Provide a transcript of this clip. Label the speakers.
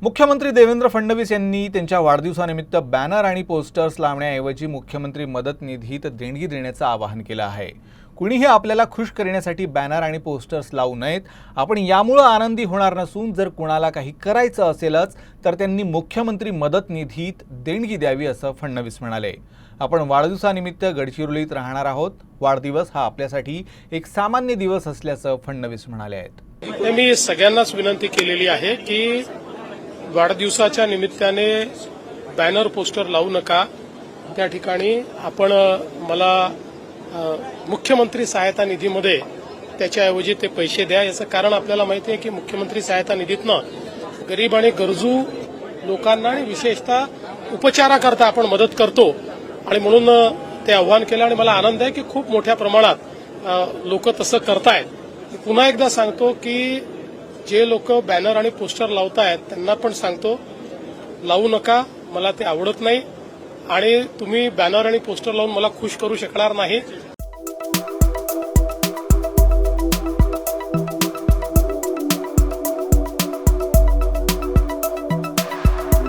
Speaker 1: मुख्यमंत्री देवेंद्र फडणवीस यांनी त्यांच्या वाढदिवसानिमित्त बॅनर आणि पोस्टर्स लावण्याऐवजी मुख्यमंत्री मदत निधीत देणगी देण्याचं आवाहन केलं आहे। कुणीही आपल्याला खुश करण्यासाठी बॅनर आणि पोस्टर्स लावू नयेत। आपण यामुळे आनंदी होणार नसून जर कुणाला काही करायचं असेलच तर त्यांनी मुख्यमंत्री मदत निधीत देणगी द्यावी असं फडणवीस म्हणाले। आपण वाढदिवसानिमित्त गडचिरोलीत राहणार आहोत। वाढदिवस हा आपल्यासाठी एक सामान्य दिवस असल्याचं फडणवीस म्हणाले आहेत।
Speaker 2: मी सगळ्यांनाच विनंती केलेली आहे की वाढदिवसाच्या निमित्ताने बॅनर पोस्टर लावू नका। त्या ठिकाणी आपण मला मुख्यमंत्री सहायता निधीमध्ये त्याच्याऐवजी ते पैसे द्या। याचं कारण आपल्याला माहिती आहे की मुख्यमंत्री सहायता निधीतनं गरीब आणि गरजू लोकांना आणि विशेषतः उपचाराकरता आपण मदत करतो आणि म्हणून ते आव्हान केलं आणि मला आनंद आहे की खूप मोठ्या प्रमाणात लोक तसं करतायत। पुन्हा एकदा सांगतो की जे लोक बॅनर आणि पोस्टर लावतायत त्यांना पण सांगतो लावू नका, मला ते आवडत नाही आणि तुम्ही बॅनर आणि पोस्टर लावून मला खुश करू शकणार नाही।